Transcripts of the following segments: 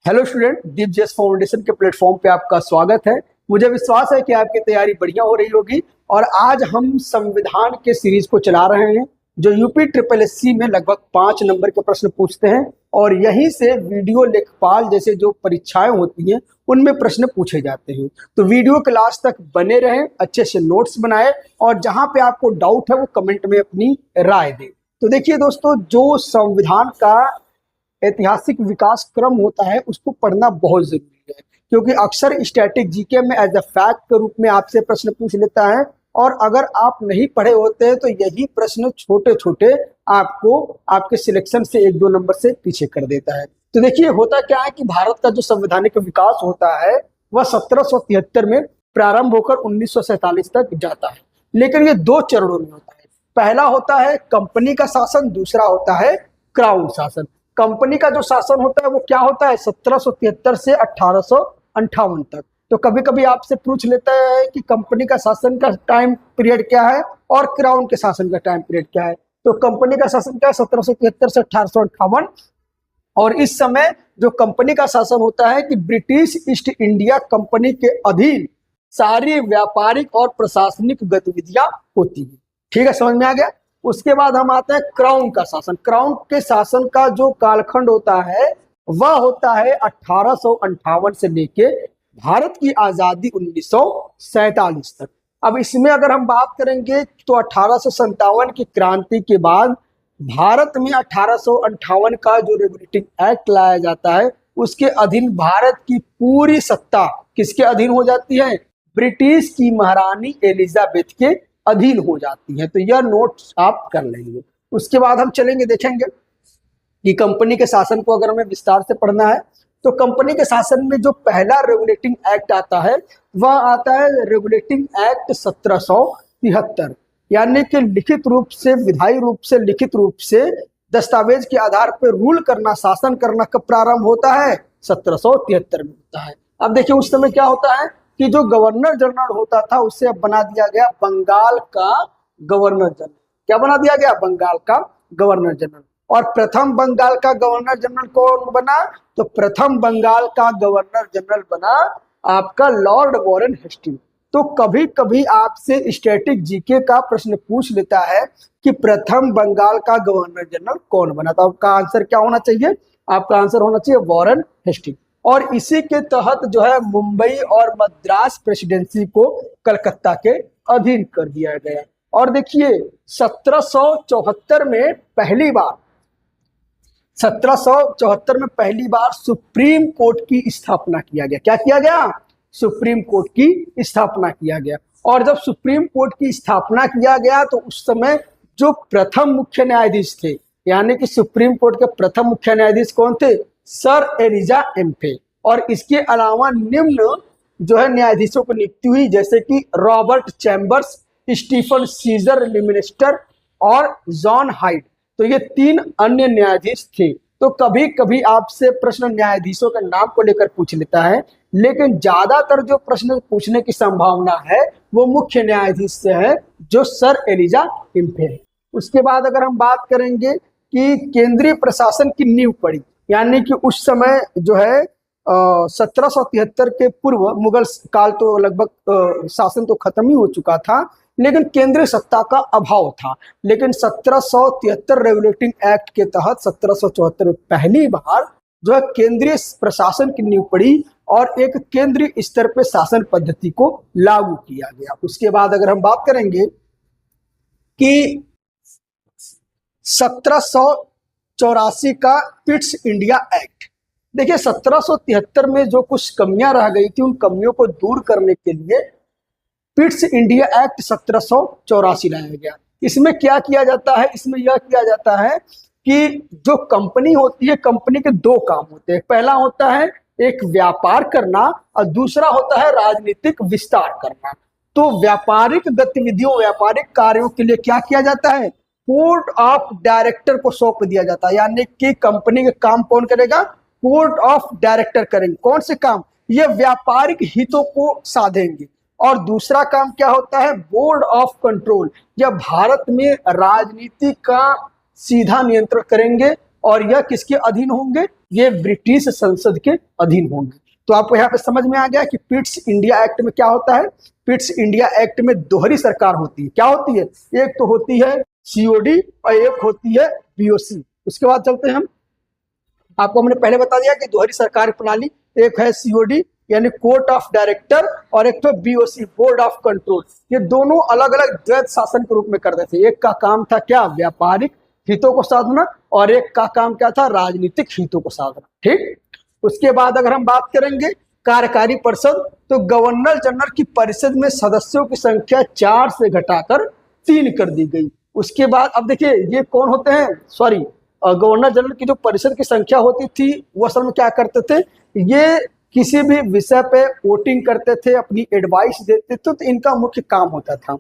Hello student, दीप जेस foundation के platform पे आपका स्वागत है। मुझे विश्वास है कि आपकी तैयारी बढ़िया हो रही होगी। और आज हम संविधान के सीरीज को चला रहे हैं जो यूपी ट्रिपल एससी में लगभग 5 नंबर के प्रश्न पूछते हैं और यहीं से वीडियो लेखपाल जैसे जो परीक्षाएं होती हैं उनमें प्रश्न पूछे जाते हैं। तो वीडियो के लास्ट तक बने रहें, अच्छे से नोट्स बनाए और जहां पे आपको डाउट है वो कमेंट में अपनी राय दें। तो देखिए दोस्तों, जो संविधान का ऐतिहासिक विकास क्रम होता है उसको पढ़ना बहुत जरूरी है, क्योंकि अक्सर स्टैटिक जीके में एज अ फैक्ट के रूप में आपसे प्रश्न पूछ लेता है और अगर आप नहीं पढ़े होते हैं तो यही प्रश्न छोटे छोटे आपको आपके सिलेक्शन से 1-2 नंबर से पीछे कर देता है। तो देखिए, होता क्या है कि भारत का जो संवैधानिक विकास होता है वह 1773 में प्रारंभ होकर 1947 तक जाता है, लेकिन ये 2 चरणों में होता है। पहला होता है कंपनी का शासन, दूसरा होता है क्राउन शासन। कंपनी का जो शासन होता है वो क्या होता है 1773 से 1858 तक। तो कभी कभी आपसे पूछ लेता है कि कंपनी का शासन का टाइम पीरियड क्या है और क्राउन के शासन का टाइम पीरियड क्या है। तो कंपनी का शासन क्या है 1773 से 1858। और इस समय जो कंपनी का शासन होता है कि ब्रिटिश ईस्ट इंडिया कंपनी के अधीन सारी व्यापारिक और प्रशासनिक गतिविधियां होती है। ठीक है, समझ में आ गया। उसके बाद हम आते हैं क्राउन का शासन। क्राउन के शासन का जो कालखंड होता है वह होता है 1858 से लेके भारत की आजादी 1947 तक। अब इसमें अगर हम बात करेंगे तो 1857 की क्रांति के बाद भारत में 1858 का जो रेगुलेटिंग एक्ट लाया जाता है उसके अधीन भारत की पूरी सत्ता किसके अधीन हो जाती है? ब्रिटिश की महारानी एलिजाबेथ के अधीन हो जाती है। तो यह नोट्स आप कर लेंगे। उसके बाद हम चलेंगे, देखेंगे कि कंपनी के शासन को अगर हमें विस्तार से पढ़ना है तो कंपनी के शासन में जो पहला रेगुलेटिंग एक्ट आता है वह आता है रेगुलेटिंग एक्ट 1773, यानी कि लिखित रूप से, विधायी रूप से, लिखित रूप से दस्तावेज के आधार पर रूल करना, शासन करना कब प्रारंभ होता है? 1773 में होता है। अब देखिए, उस समय क्या होता है कि जो गवर्नर जनरल होता था उसे अब बना दिया गया बंगाल का गवर्नर जनरल। क्या बना दिया गया? बंगाल का गवर्नर जनरल। और प्रथम बंगाल का गवर्नर जनरल कौन बना? तो प्रथम बंगाल का गवर्नर जनरल बना आपका लॉर्ड वॉरेन हेस्टिंग्स। तो कभी कभी आपसे स्टैटिक जीके का प्रश्न पूछ लेता है कि प्रथम बंगाल का गवर्नर जनरल कौन बना। तो आपका आंसर क्या होना चाहिए? आपका आंसर होना चाहिए वॉरेन हेस्टिंग्स। और इसी के तहत जो है मुंबई और मद्रास प्रेसिडेंसी को कलकत्ता के अधीन कर दिया गया। और देखिए 1774 में पहली बार 1774 में पहली बार सुप्रीम कोर्ट की स्थापना किया गया। क्या किया गया? सुप्रीम कोर्ट की स्थापना किया गया। और जब सुप्रीम कोर्ट की स्थापना किया गया तो उस समय जो प्रथम मुख्य न्यायाधीश थे, यानी कि सुप्रीम कोर्ट के प्रथम मुख्य न्यायाधीश कौन थे? Sir Elijah Impey. और इसके अलावा निम्न जो है न्यायाधीशों की नियुक्ति हुई, जैसे कि रॉबर्ट चैम्बर्स, स्टीफन सीजर लिमिनिस्टर और जॉन हाइड। तो ये 3 अन्य न्यायाधीश थे। तो कभी कभी आपसे प्रश्न न्यायाधीशों के नाम को लेकर पूछ लेता है, लेकिन ज्यादातर जो प्रश्न पूछने की संभावना है वो मुख्य न्यायाधीश से है, जो सर एलिजा एम्फे है। उसके बाद अगर हम बात करेंगे कि केंद्रीय प्रशासन की नींव पड़ी, यानी कि उस समय जो है 1773 के पूर्व मुगल काल तो लगभग शासन तो खत्म ही हो चुका था, लेकिन केंद्रीय सत्ता का अभाव था। लेकिन 1773 रेगुलेटिंग एक्ट के तहत 1774 में पहली बार जो है केंद्रीय प्रशासन की नींव पड़ी और एक केंद्रीय स्तर पर शासन पद्धति को लागू किया गया। उसके बाद अगर हम बात करेंगे कि 1784 का पिट्स इंडिया एक्ट। देखिए 1773 में जो कुछ कमियां रह गई थी उन कमियों को दूर करने के लिए पिट्स इंडिया एक्ट 1784 लाया गया। इसमें क्या किया जाता है? इसमें यह किया जाता है कि जो कंपनी होती है, कंपनी के 2 काम होते हैं। पहला होता है एक व्यापार करना और दूसरा होता है राजनीतिक विस्तार करना। तो व्यापारिक गतिविधियों, व्यापारिक कार्यों के लिए क्या किया जाता है? बोर्ड ऑफ डायरेक्टर को सौंप दिया जाता है, यानी कि कंपनी के काम कौन करेगा? बोर्ड ऑफ डायरेक्टर करेंगे। कौन से काम? ये व्यापारिक हितों को साधेंगे। और दूसरा काम क्या होता है? Board of control. यह भारत में राजनीति का सीधा नियंत्रण करेंगे और यह किसके अधीन होंगे? ये ब्रिटिश संसद के अधीन होंगे। तो आपको यहाँ पे समझ में आ गया कि पिट्स इंडिया एक्ट में क्या होता है। पिट्स इंडिया एक्ट में दोहरी सरकार होती है। क्या होती है? एक तो होती है सीओडी और एक होती है बीओसी। उसके बाद चलते हैं हम, आपको हमने पहले बता दिया कि दोहरी सरकार प्रणाली, एक है सीओडी यानी कोर्ट ऑफ डायरेक्टर और एक तो बीओसी बोर्ड ऑफ कंट्रोल। ये दोनों अलग अलग द्वैत शासन के रूप में करते थे। एक का काम था क्या? व्यापारिक हितों को साधना, और एक का काम क्या था? राजनीतिक हितों को साधना। ठीक। उसके बाद अगर हम बात करेंगे कार्यकारी परिषद, तो गवर्नर जनरल की परिषद में सदस्यों की संख्या 4 से घटाकर 3 कर दी गई। उसके बाद अब देखिए ये कौन होते हैं, सॉरी गवर्नर जनरल की जो परिषद की संख्या होती थी वो असल में क्या करते थे, ये किसी भी विषय पे वोटिंग करते थे, अपनी एडवाइस देते थे, तो इनका मुख्य काम होता था।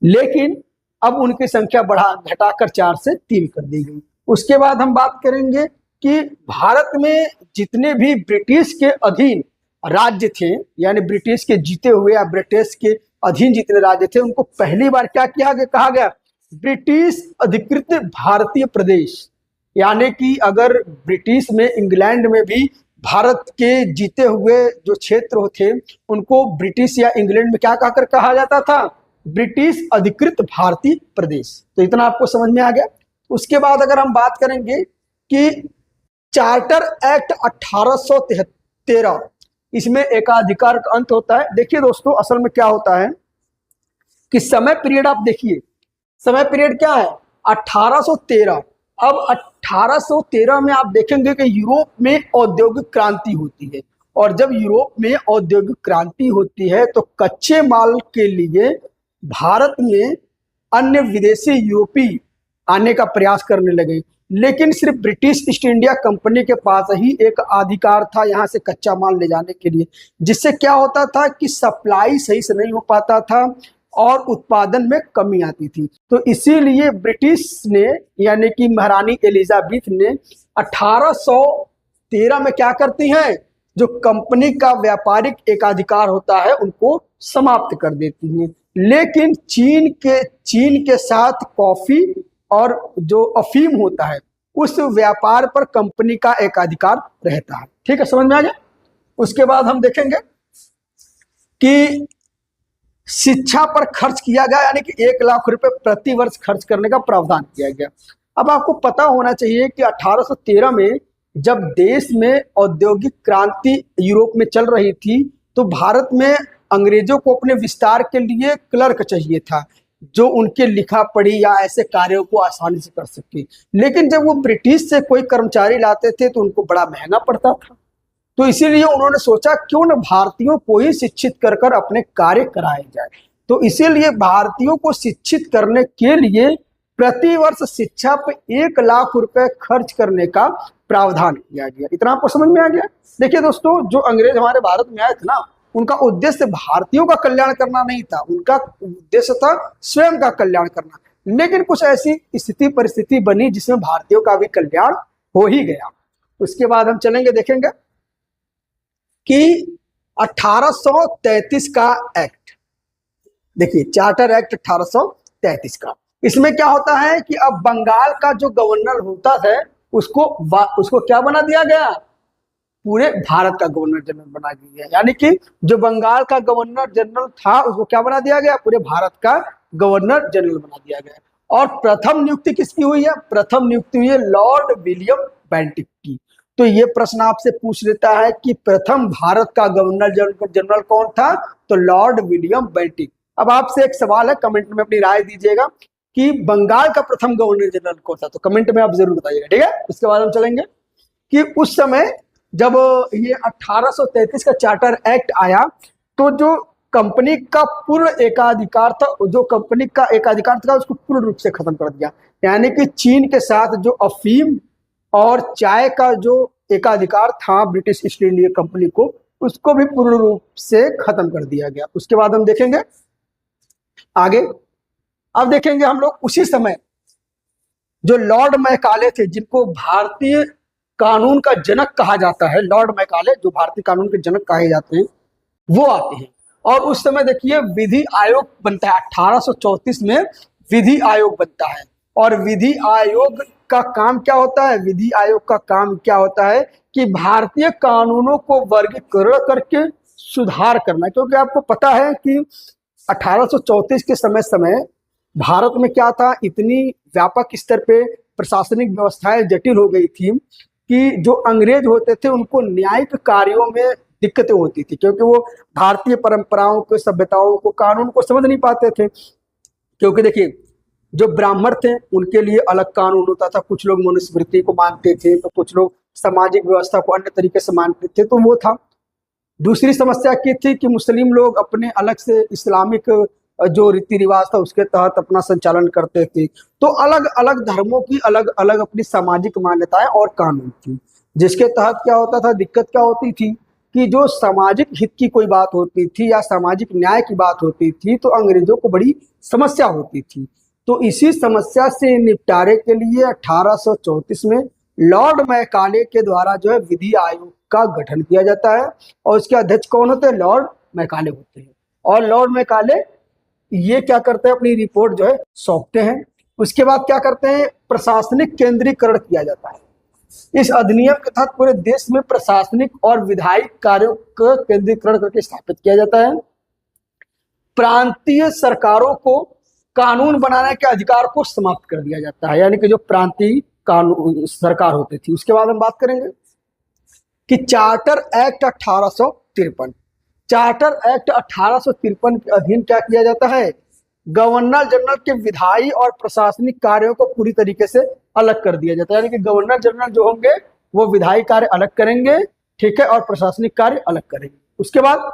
लेकिन अब उनकी संख्या घटाकर 4 से 3 कर दी गई। उसके बाद हम बात करेंगे कि भारत में जितने भी ब्रिटिश के अधीन राज्य थे, यानी ब्रिटिश के जीते हुए या ब्रिटिश के अधीन जितने राज्य थे, उनको पहली बार क्या किया गया, कहा गया ब्रिटिश अधिकृत भारतीय प्रदेश। यानी कि अगर ब्रिटिश में, इंग्लैंड में भी भारत के जीते हुए जो क्षेत्र थे उनको ब्रिटिश या इंग्लैंड में क्या कहकर कहा जाता था? ब्रिटिश अधिकृत भारतीय प्रदेश। तो इतना आपको समझ में आ गया। उसके बाद अगर हम बात करेंगे कि चार्टर एक्ट 1813, इसमें एकाधिकार का अंत होता है। देखिए दोस्तों, असल में क्या होता है कि समय पीरियड आप देखिए, समय पीरियड क्या है? 1813। अब 1813 में आप देखेंगे कि यूरोप में औद्योगिक क्रांति होती है, और जब यूरोप में औद्योगिक क्रांति होती है तो कच्चे माल के लिए भारत में अन्य विदेशी यूरोपी आने का प्रयास करने लगे। लेकिन सिर्फ ब्रिटिश ईस्ट इंडिया कंपनी के पास ही एक अधिकार था यहाँ से कच्चा माल ले जाने के लिए, जिससे क्या होता था कि सप्लाई सही से नहीं हो पाता था और उत्पादन में कमी आती थी। तो इसीलिए ब्रिटिश ने, यानी कि महारानी एलिजाबेथ ने 1813 में क्या करती हैं, जो कंपनी का व्यापारिक एकाधिकार होता है उनको समाप्त कर देती हैं। लेकिन चीन के साथ कॉफी और जो अफीम होता है उस व्यापार पर कंपनी का एकाधिकार रहता है। ठीक है, समझ में आ गया। उसके बाद हम देखेंगे कि शिक्षा पर खर्च किया गया, यानी कि 1 लाख रुपए प्रति वर्ष खर्च करने का प्रावधान किया गया। अब आपको पता होना चाहिए कि 1813 में जब देश में औद्योगिक क्रांति यूरोप में चल रही थी तो भारत में अंग्रेजों को अपने विस्तार के लिए क्लर्क चाहिए था, जो उनके लिखा पढ़ी या ऐसे कार्यों को आसानी से कर सके। लेकिन जब वो ब्रिटिश से कोई कर्मचारी लाते थे तो उनको बड़ा महंगा पड़ता था। तो इसीलिए उन्होंने सोचा क्यों न भारतीयों को ही शिक्षित कर कर अपने कार्य कराए जाए। तो इसीलिए भारतीयों को शिक्षित करने के लिए प्रति वर्ष शिक्षा पे 1 लाख रुपए खर्च करने का प्रावधान किया गया। इतना आपको समझ में आ गया। देखिए दोस्तों, जो अंग्रेज हमारे भारत में आए थे ना, उनका उद्देश्य भारतीयों का कल्याण करना नहीं था, उनका उद्देश्य था स्वयं का कल्याण करना। लेकिन कुछ ऐसी स्थिति परिस्थिति बनी जिसमें भारतीयों का भी कल्याण हो ही गया। उसके बाद हम चलेंगे, देखेंगे कि 1833 का एक्ट, देखिए चार्टर एक्ट 1833 का, इसमें क्या होता है कि अब बंगाल का जो गवर्नर होता है उसको क्या बना दिया गया? पूरे भारत का गवर्नर जनरल बना दिया गया। यानी कि जो बंगाल का गवर्नर जनरल था उसको क्या बना दिया गया? पूरे भारत का गवर्नर जनरल बना दिया गया। और प्रथम नियुक्ति किसकी हुई है? प्रथम नियुक्ति हुई है लॉर्ड विलियम बेंटिक की। तो ये प्रश्न आपसे पूछ लेता है कि प्रथम भारत का गवर्नर जनरल कौन था? तो लॉर्ड विलियम बेंटिक। अब आपसे एक सवाल है, कमेंट में अपनी राय दीजिएगा कि बंगाल का प्रथम गवर्नर जनरल कौन था, तो कमेंट में आप जरूर बताइएगा। ठीक है, उसके बाद हम चलेंगे कि उस समय जब ये 1833 का चार्टर एक्ट आया तो जो कंपनी का पूर्ण एकाधिकार था, जो कंपनी का एकाधिकार था उसको पूर्ण रूप से खत्म कर दिया। यानी कि चीन के साथ जो अफीम और चाय का जो एकाधिकार था ब्रिटिश ईस्ट इंडिया कंपनी को, उसको भी पूर्ण रूप से खत्म कर दिया गया। उसके बाद हम देखेंगे आगे। अब देखेंगे हम लोग उसी समय जो लॉर्ड मैकाले थे, जिनको भारतीय कानून का जनक कहा जाता है, लॉर्ड मैकाले जो भारतीय कानून के जनक कहे जाते हैं, वो आते हैं। और उस समय देखिए विधि आयोग बनता है, 1834 में विधि आयोग बनता है। और विधि आयोग का काम क्या होता है, विधि आयोग का काम क्या होता है कि भारतीय कानूनों को वर्गीकरण करके सुधार करना। क्योंकि आपको पता है कि 1834 के समय भारत में क्या था, इतनी व्यापक स्तर पे प्रशासनिक व्यवस्थाएं जटिल हो गई थी कि जो अंग्रेज होते थे उनको न्यायिक कार्यों में दिक्कतें होती थी, क्योंकि वो भारतीय परंपराओं को, सभ्यताओं को, कानून को समझ नहीं पाते थे। क्योंकि देखिए, जो ब्राह्मण थे उनके लिए अलग कानून होता था, कुछ लोग मनुस्मृति को मानते थे तो कुछ लोग सामाजिक व्यवस्था को अन्य तरीके से मानते थे, तो वो था। दूसरी समस्या की थी कि मुस्लिम लोग अपने अलग से इस्लामिक जो रीति रिवाज था उसके तहत अपना संचालन करते थे। तो अलग अलग धर्मों की अलग अलग अपनी सामाजिक मान्यताएं और कानून थी, जिसके तहत क्या होता था, दिक्कत क्या होती थी कि जो सामाजिक हित की कोई बात होती थी या सामाजिक न्याय की बात होती थी तो अंग्रेजों को बड़ी समस्या होती थी। तो इसी समस्या से निपटारे के लिए 1834 में लॉर्ड मैकाले के द्वारा जो है विधि आयोग का गठन किया जाता है, और उसके अध्यक्ष कौन होते हैं, लॉर्ड मैकाले होते हैं। और लॉर्ड मैकाले ये क्या करते हैं, अपनी रिपोर्ट जो है सौंपते हैं। उसके बाद क्या करते हैं, प्रशासनिक केंद्रीकरण किया जाता है। इस अधिनियम के तहत पूरे देश में प्रशासनिक और विधायिक कार्यों का केंद्रीकरण करके स्थापित किया जाता है। प्रांतीय सरकारों को कानून बनाने के अधिकार को समाप्त कर दिया जाता है, यानी कि जो प्रांतीय कानून सरकार होती थी। उसके बाद हम बात करेंगे कि चार्टर एक्ट 1853, चार्टर एक्ट 1853 के अधीन क्या किया जाता है, गवर्नर जनरल के विधायी और प्रशासनिक कार्यों को पूरी तरीके से अलग कर दिया जाता है। यानी कि गवर्नर जनरल जो होंगे वो विधायी कार्य अलग करेंगे, ठीक है, और प्रशासनिक कार्य अलग करेंगे। उसके बाद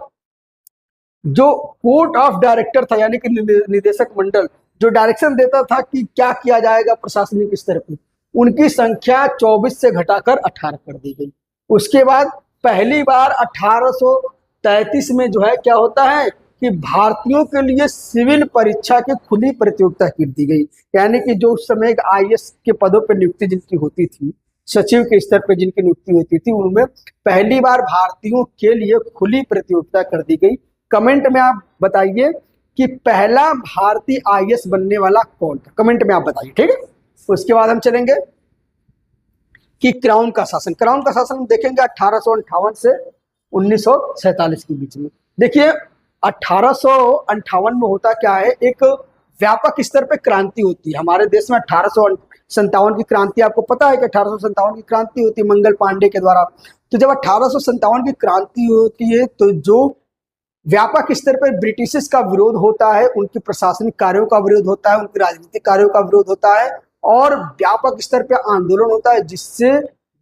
जो कोर्ट ऑफ डायरेक्टर था, यानी कि निदेशक मंडल जो डायरेक्शन देता था कि क्या किया जाएगा प्रशासनिक स्तर पर, उनकी संख्या 24 से घटाकर 18 कर दी गई। उसके बाद पहली बार 1833 में जो है क्या होता है कि भारतीयों के लिए सिविल परीक्षा की खुली प्रतियोगिता कर दी गई। यानी कि जो उस समय IAS के पदों पर नियुक्ति जिनकी होती थी, सचिव के स्तर पर जिनकी नियुक्ति होती थी, उनमें पहली बार भारतीयों के लिए खुली प्रतियोगिता कर दी गई। कमेंट में आप बताइए कि पहला भारतीय IAS बनने वाला कौन था, कमेंट में आप बताइए, ठीक है। उसके बाद हम चलेंगे कि क्राउन का शासन। क्राउन का शासन हम देखेंगे 1858 से 1947 के बीच में। देखिए 1858 में होता क्या है, एक व्यापक स्तर पे क्रांति होती है हमारे देश में। 1857 की क्रांति, आपको पता है कि 1857 की क्रांति होती है मंगल पांडे के द्वारा। तो जब 1857 की क्रांति होती है तो जो व्यापक स्तर पर ब्रिटिश का विरोध होता है, उनकी प्रशासनिक कार्यों का विरोध होता है, उनकी राजनीतिक कार्यों का विरोध होता है, और व्यापक स्तर पर आंदोलन होता है, जिससे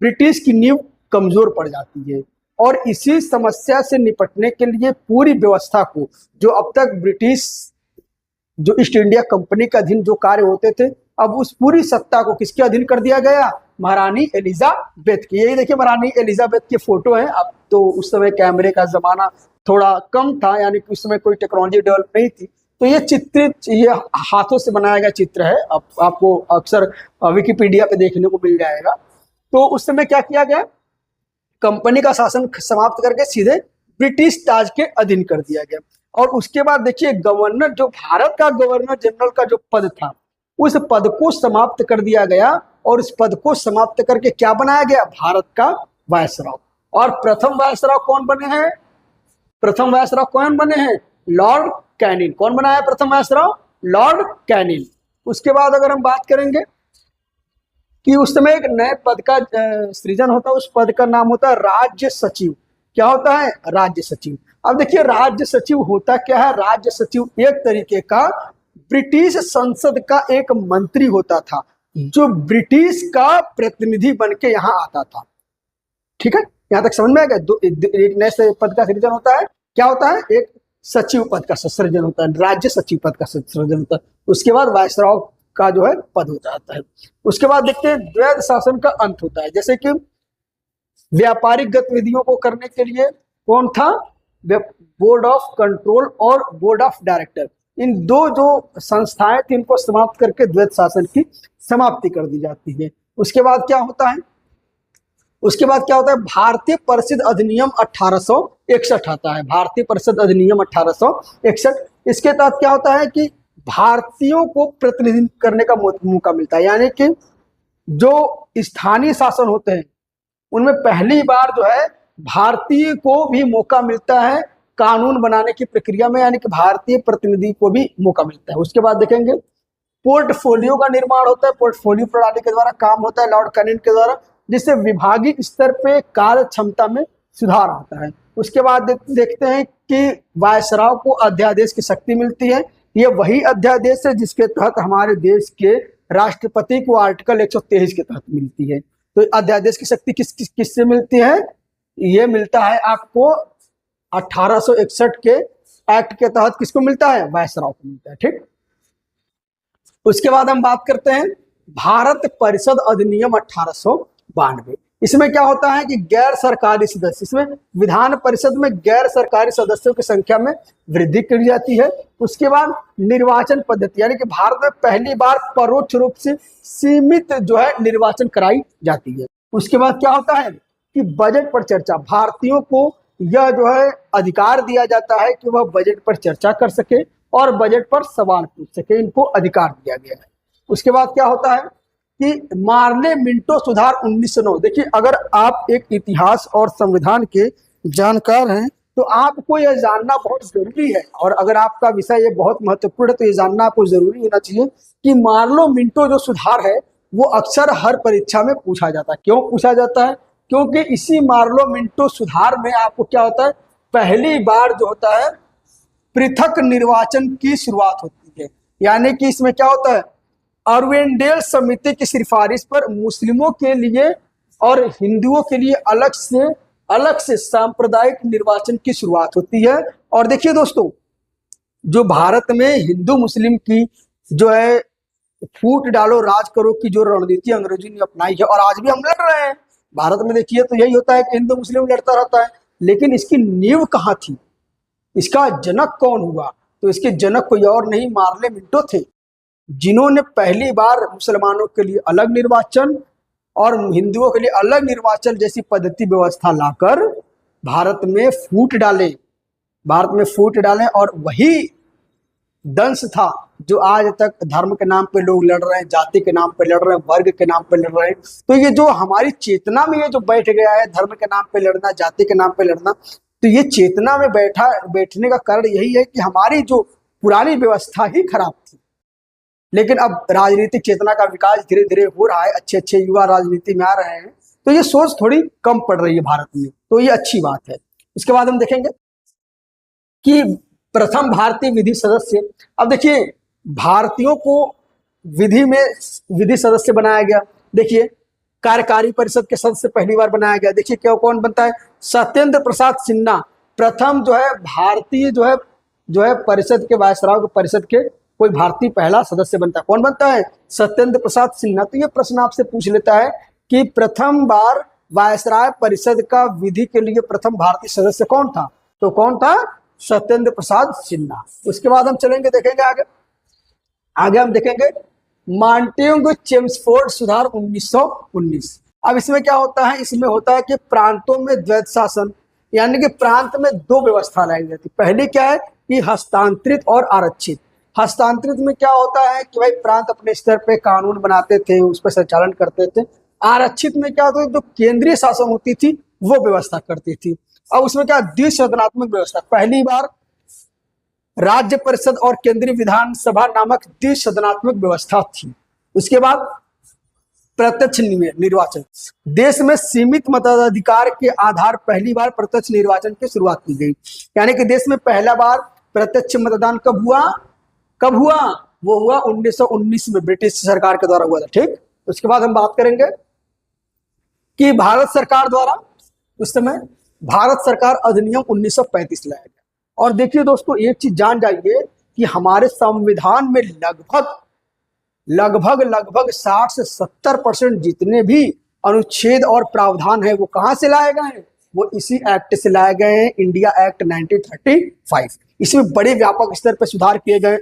ब्रिटिश की नींव कमजोर पड़ जाती है। और इसी समस्या से निपटने के लिए पूरी व्यवस्था को, जो अब तक ब्रिटिश जो ईस्ट इंडिया कंपनी के अधीन जो कार्य होते थे, अब उस पूरी सत्ता को किसके अधीन कर दिया गया, महारानी एलिजाबेथ की। यही देखिए महारानी एलिजाबेथ की फोटो है। अब तो उस समय कैमरे का जमाना थोड़ा कम था, यानी कि उस समय कोई टेक्नोलॉजी डेवलप नहीं थी, तो ये चित्रित, ये हाथों से बनाया गया चित्र है। अब आपको अक्सर विकिपीडिया पे देखने को मिल जाएगा। तो उस समय क्या किया गया, कंपनी का शासन समाप्त करके सीधे ब्रिटिश ताज के अधीन कर दिया गया। और उसके बाद देखिए गवर्नर, जो भारत का गवर्नर जनरल का जो पद था, उस पद को समाप्त कर दिया गया, और उस पद को समाप्त करके क्या बनाया गया, भारत का वायसराय। और प्रथम वायसराय कौन बने हैं, प्रथम वायसराय कौन बने हैं, लॉर्ड कैनिंग। कौन बनाया प्रथम वायसराय, लॉर्ड कैनिंग। उसके बाद अगर हम बात करेंगे कि उस समय एक नए पद का सृजन होता है, उस पद का नाम होता है राज्य सचिव। क्या होता है, राज्य सचिव। अब देखिए राज्य सचिव होता क्या है, राज्य सचिव एक तरीके का ब्रिटिश संसद का एक मंत्री होता था, जो ब्रिटिश का प्रतिनिधि बन के यहाँ आता था। ठीक है, यहाँ तक समझ में आ गया। एक नए पद का सृजन होता है, क्या होता है, एक सचिव पद का सृजन होता है, राज्य सचिव पद का सृजन होता है। उसके बाद वायसराय का जो है पद हो जाता है। उसके बाद देखते हैं द्वैध शासन का अंत होता है। जैसे कि व्यापारिक गतिविधियों को करने के लिए कौन था, बोर्ड ऑफ कंट्रोल और बोर्ड ऑफ डायरेक्टर। इन दो जो संस्थाएं थी, इनको समाप्त करके द्वैध शासन की समाप्ति कर दी जाती है। उसके बाद क्या होता है, उसके बाद क्या होता है, भारतीय परिषद अधिनियम 1861 आता है। भारतीय परिषद अधिनियम 1861, इसके तहत क्या होता है कि भारतीयों को प्रतिनिधित्व करने का मौका मिलता है। यानी कि जो स्थानीय शासन होते हैं उनमें पहली बार जो है भारतीय को भी मौका मिलता है कानून बनाने की प्रक्रिया में, यानी कि भारतीय प्रतिनिधि को भी मौका मिलता है। उसके बाद देखेंगे पोर्टफोलियो का निर्माण होता है, पोर्टफोलियो प्रणाली के द्वारा काम होता है लॉर्ड कैनिंग के द्वारा, जिससे विभागीय स्तर पे कार्य क्षमता में सुधार आता है। उसके बाद देखते हैं कि वायसराय को अध्यादेश की शक्ति मिलती है। ये वही अध्यादेश है जिसके तहत हमारे देश के राष्ट्रपति को आर्टिकल 123 के तहत मिलती है। तो अध्यादेश की शक्ति किससे मिलती है? ये मिलता है आपको 1861 के एक्ट के तहत। किसको मिलता है? वायसराय को मिलता है। ठीक, उसके बाद हम बात करते हैं भारत परिषद अधिनियम 1892। इसमें क्या होता है कि गैर सरकारी सदस्य, इसमें विधान परिषद में गैर सरकारी सदस्यों की संख्या में वृद्धि की जाती है। उसके बाद निर्वाचन पद्धति, यानी कि भारत में पहली बार परोक्ष रूप से सीमित जो है निर्वाचन कराई जाती है। उसके बाद क्या होता है कि बजट पर चर्चा, भारतीयों को यह जो है अधिकार दिया जाता है कि वह बजट पर चर्चा कर सके और बजट पर सवाल पूछ सके, इनको अधिकार दिया गया है। उसके बाद क्या होता है कि मार्ले मिंटो सुधार 1909। देखिए, अगर आप एक इतिहास और संविधान के जानकार हैं तो आपको यह जानना बहुत जरूरी है, और अगर आपका विषय ये बहुत महत्वपूर्ण है तो ये जानना आपको जरूरी होना चाहिए कि मार्लो मिंटो जो सुधार है वो अक्सर हर परीक्षा में पूछा जाता है। क्यों पूछा जाता है? क्योंकि इसी मार्लो मिंटो सुधार में आपको क्या होता है, पहली बार जो होता है पृथक निर्वाचन की शुरुआत होती है। यानी कि इसमें क्या होता है, अरविंदेल समिति की सिफारिश पर मुस्लिमों के लिए और हिंदुओं के लिए अलग से सांप्रदायिक निर्वाचन की शुरुआत होती है। और देखिए दोस्तों, जो भारत में हिंदू मुस्लिम की जो है फूट डालो राज करो की जो रणनीति अंग्रेजी ने अपनाई है, और आज भी हम लड़ रहे हैं भारत में, देखिए तो यही होता है कि हिंदू मुस्लिम लड़ता रहता है। लेकिन इसकी नींव कहाँ थी, इसका जनक कौन हुआ? तो इसके जनक कोई और नहीं, मार्ले मिंटो थे, जिन्होंने पहली बार मुसलमानों के लिए अलग निर्वाचन और हिंदुओं के लिए अलग निर्वाचन जैसी पद्धति व्यवस्था लाकर भारत में फूट डाले। और वही दंश था जो आज तक धर्म के नाम पे लोग लड़ रहे हैं, जाति के नाम पे लड़ रहे हैं, वर्ग के नाम पे लड़ रहे हैं। तो ये जो हमारी चेतना में ये जो बैठ गया है धर्म के नाम पे लड़ना, जाति के नाम पे लड़ना, तो ये चेतना में बैठने का कारण यही है कि हमारी जो पुरानी व्यवस्था ही खराब थी। लेकिन अब राजनीतिक चेतना का विकास धीरे धीरे हो रहा है, अच्छे अच्छे युवा राजनीति में आ रहे हैं, तो ये सोच थोड़ी कम पड़ रही है भारत में, तो ये अच्छी बात है। इसके बाद हम देखेंगे कि प्रथम भारतीय विधि सदस्य। अब देखिए, भारतीयों को विधि सदस्य बनाया गया। देखिए, कार्यकारी परिषद के सदस्य पहली बार बनाया गया। देखिए क्या कौन बनता है, सत्येंद्र प्रसाद सिन्हा प्रथम जो है भारतीय जो है परिषद के वायसराय के परिषद के कोई भारतीय पहला सदस्य बनता है। कौन बनता है? सत्येंद्र प्रसाद सिन्हा। तो ये प्रश्न आपसे पूछ लेता है कि प्रथम बार वायसराय परिषद का विधि के लिए प्रथम भारतीय सदस्य कौन था? तो कौन था? सत्येंद्र प्रसाद सिन्हा। उसके बाद हम चलेंगे, देखेंगे आगे हम देखेंगे मॉन्टेग्यू चेम्सफोर्ड सुधार 1919। अब इसमें क्या होता है, इसमें होता है कि प्रांतों में द्वैत शासन, यानी कि प्रांत में दो व्यवस्था लाई जाती। पहली क्या है कि हस्तांतरित और आरक्षित। हस्तांतरित में क्या होता है कि भाई प्रांत अपने स्तर पे कानून बनाते थे, उस पर संचालन करते थे। आरक्षित में क्या होता है, जो केंद्रीय शासन होती थी वो व्यवस्था करती थी। अब उसमें क्या, द्विसदनात्मक व्यवस्था। पहली बार राज्य परिषद और केंद्रीय विधानसभा नामक द्विसदनात्मक व्यवस्था थी। उसके बाद प्रत्यक्ष निर्वाचन। देश में सीमित मताधिकार के आधार पहली बार प्रत्यक्ष निर्वाचन की शुरुआत की गई। यानी कि देश में पहला बार प्रत्यक्ष मतदान कब हुआ? वो हुआ 1919 में, ब्रिटिश सरकार के द्वारा हुआ था। ठीक, उसके बाद हम बात करेंगे कि भारत सरकार द्वारा उस समय भारत सरकार अधिनियम 1935 लाया गया। और देखिए दोस्तों, एक चीज जान जाइए कि हमारे संविधान में लगभग 60 से 70% जितने भी अनुच्छेद और प्रावधान है वो कहां से लाए गए हैं? वो इसी एक्ट से लाए गए हैं, इंडिया एक्ट 1935। इसमें बड़े व्यापक स्तर पर सुधार किए गए,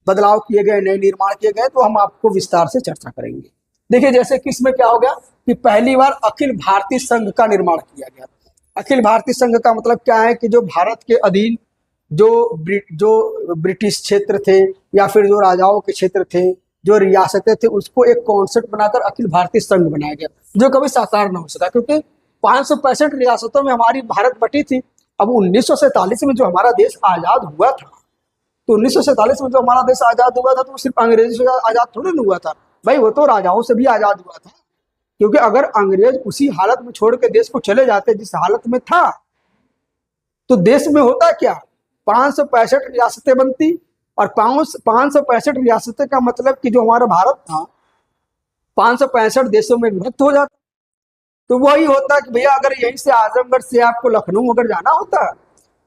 बदलाव किए गए, नए निर्माण किए गए, तो हम आपको विस्तार से चर्चा करेंगे। देखिए, जैसे कि इसमें क्या हो गया कि पहली बार अखिल भारतीय संघ का निर्माण किया गया। अखिल भारतीय संघ का मतलब क्या है कि जो भारत के अधीन जो ब्रिटिश क्षेत्र थे या फिर जो राजाओं के क्षेत्र थे जो रियासतें थे उसको एक कॉन्सेप्ट बनाकर अखिल भारतीय संघ बनाया गया, जो कभी साकार न हो सका, क्योंकि 565 रियासतों में हमारी भारत बटी थी। अब 1947 में जो हमारा देश आजाद हुआ था, तो 1947 में जो हमारा देश आजाद हुआ था, तो सिर्फ अंग्रेजों से आजाद थोड़ी नहीं हुआ था भाई, वो तो राजाओं से भी आजाद हुआ था। क्योंकि अगर अंग्रेज उसी हालत में छोड़ के देश को चले जाते जिस हालत में था, तो देश में होता क्या, 565 रियासतें बनती, और 565 रियासतें का मतलब कि जो हमारा भारत था 565 देशों में विभक्त हो जाता। तो वही होता कि भैया अगर यहीं से आजमगढ़ से आपको लखनऊ अगर जाना होता,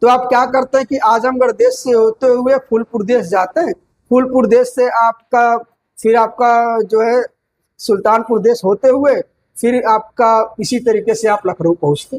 तो आप क्या करते हैं कि आजमगढ़ देश से होते हुए फूलपुर देश जाते हैं, फूलपुर देश से आपका फिर आपका जो है सुल्तानपुर देश होते हुए फिर आपका इसी तरीके से आप लखनऊ पहुंचते।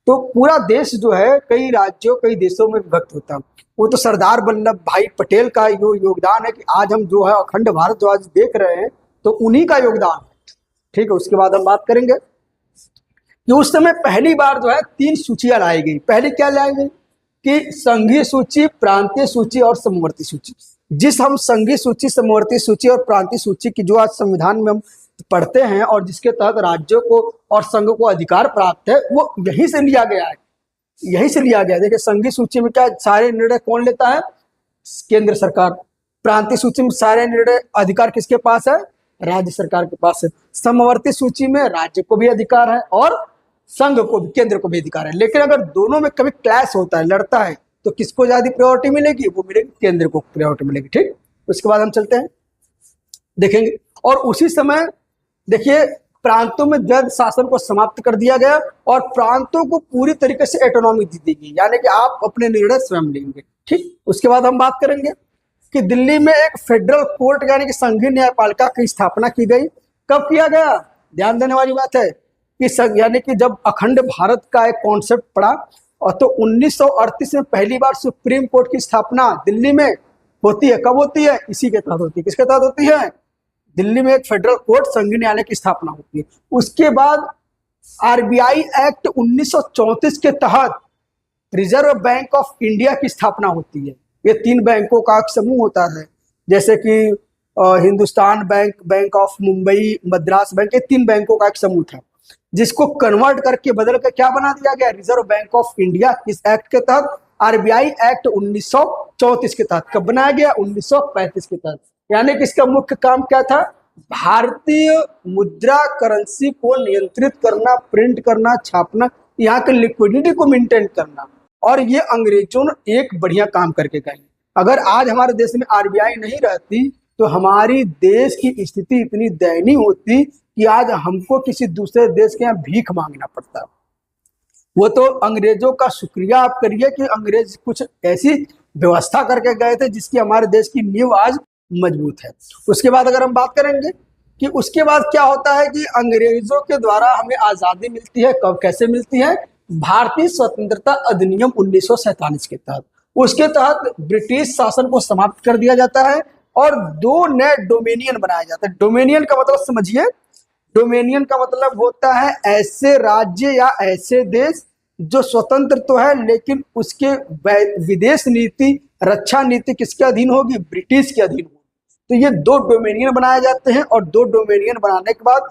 तो पूरा देश जो है कई राज्यों कई देशों में विभक्त होता। वो तो सरदार वल्लभ भाई पटेल का योगदान है कि आज हम जो है अखंड भारत जो आज देख रहे हैं, तो उन्हीं का योगदान है। ठीक है, उसके बाद हम बात करेंगे कि उस समय पहली बार जो है 3 सूचियां लाई गई। पहली क्या लाई गई कि संघीय सूची, प्रांतीय सूची और समवर्ती सूची। जिस हम संघीय सूची, समवर्ती सूची और प्रांतीय सूची की जो आज संविधान में हम पढ़ते हैं और जिसके तहत राज्यों को और संघ को अधिकार प्राप्त है, वो यहीं से लिया गया है, यहीं से लिया गया। देखिए संघीय सूची में क्या सारे निर्णय कौन लेता है, केंद्र सरकार। प्रांतीय सूची में सारे निर्णय अधिकार किसके पास है, राज्य सरकार के पास है। समवर्ती सूची में राज्य को भी अधिकार है और संघ को भी, केंद्र को भी अधिकार है। लेकिन अगर दोनों में कभी क्लैश होता है, लड़ता है, तो किसको ज्यादा प्रायोरिटी मिलेगी, वो मिलेगी केंद्र को प्रायोरिटी मिलेगी। ठीक, उसके बाद हम चलते हैं देखेंगे। और उसी समय देखिए प्रांतों में द्वैध शासन को समाप्त कर दिया गया और प्रांतों को पूरी तरीके से ऑटोनॉमी दी गई, यानी कि आप अपने निर्णय स्वयं लेंगे। ठीक, उसके बाद हम बात करेंगे कि दिल्ली में एक फेडरल कोर्ट यानी कि संघीय न्यायपालिका की स्थापना की गई। कब किया गया, ध्यान देने वाली बात है कि यानी कि जब अखंड भारत का एक कॉन्सेप्ट पड़ा, और तो 1938 में पहली बार सुप्रीम कोर्ट की स्थापना दिल्ली में होती है। कब होती है, इसी के तहत होती है। किसके तहत होती है, दिल्ली में एक फेडरल कोर्ट संघीय न्यायालय की स्थापना होती है। उसके बाद आरबीआई एक्ट 1934 के तहत रिजर्व बैंक ऑफ इंडिया की स्थापना होती है। ये 3 बैंकों का एक समूह होता है, जैसे कि Hindustan bank, bank of Mumbai, Madras bank, ये 3 बैंकों का एक समूह था, जिसको कन्वर्ट करके बदल कर क्या बना दिया गया, रिजर्व बैंक ऑफ इंडिया। इस एक्ट के तहत आरबीआई एक्ट 1934 के तहत कब बनाया गया, 1935 के तहत। यानी कि इसका मुख्य काम क्या था, भारतीय मुद्रा करेंसी को नियंत्रित करना, प्रिंट करना, छापना, यहाँ के लिक्विडिटी को मेंटेन करना। और ये अंग्रेजों ने एक बढ़िया काम करके गए। अगर आज हमारे देश में आरबीआई नहीं रहती, तो हमारी देश की स्थिति इतनी दयनीय होती कि आज हमको किसी दूसरे देश के यहाँ भीख मांगना पड़ता। वो तो अंग्रेजों का शुक्रिया आप करिए कि अंग्रेज कुछ ऐसी व्यवस्था करके गए थे जिसकी हमारे देश की नींव आज मजबूत है। उसके बाद अगर हम बात करेंगे कि उसके बाद क्या होता है कि अंग्रेजों के द्वारा हमें आज़ादी मिलती है। कब, कैसे मिलती है, भारतीय स्वतंत्रता अधिनियम 1947 के तहत। उसके तहत ब्रिटिश शासन को समाप्त कर दिया जाता है और 2 नए डोमेनियन बनाए जाते हैं। डोमेनियन का मतलब समझिए, डोमेनियन का मतलब होता है ऐसे राज्य या ऐसे देश जो स्वतंत्र तो है, लेकिन उसके विदेश नीति, रक्षा नीति किसके अधीन होगी, ब्रिटिश के अधीन होगी। तो ये 2 डोमेनियन बनाए जाते हैं और 2 डोमेनियन बनाने के बाद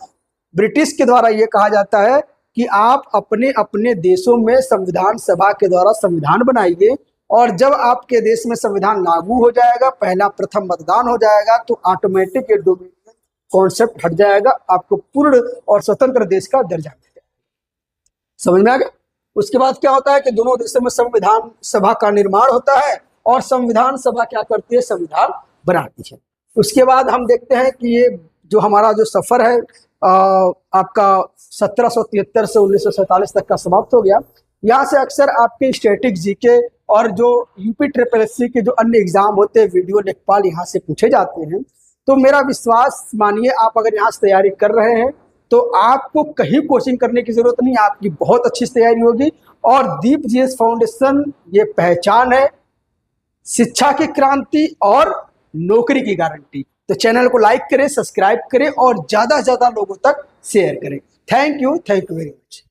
ब्रिटिश के द्वारा ये कहा जाता है कि आप अपने अपने देशों में संविधान सभा के द्वारा संविधान बनाइए, और जब आपके देश में संविधान लागू हो जाएगा, पहला प्रथम मतदान हो जाएगा, तो ऑटोमेटिक ये डोमेनियन कॉन्सेप्ट हट जाएगा, आपको पूर्ण और स्वतंत्र देश का दर्जा मिल जाएगा। समझ में आ गया। उसके बाद क्या होता है कि दोनों देशों में संविधान सभा का निर्माण होता है और संविधान सभा क्या करती है, संविधान बनाती है। उसके बाद हम देखते हैं कि ये जो हमारा जो सफर है आपका 1773 से 1947 तक का समाप्त हो गया। यहाँ से अक्सर आपके स्टैटिक जीके और जो यूपी ट्रिपल एससी के जो अन्य एग्जाम होते हैं, वीडियो लेखपाल यहाँ से पूछे जाते हैं। तो मेरा विश्वास मानिए, आप अगर यहाँ से तैयारी कर रहे हैं तो आपको कहीं कोचिंग करने की जरूरत नहीं, आपकी बहुत अच्छी तैयारी होगी। और दीप जीएस फाउंडेशन ये पहचान है शिक्षा की क्रांति और नौकरी की गारंटी। तो चैनल को लाइक करें, सब्सक्राइब करें और ज्यादा से ज्यादा लोगों तक शेयर करें। Thank you very much.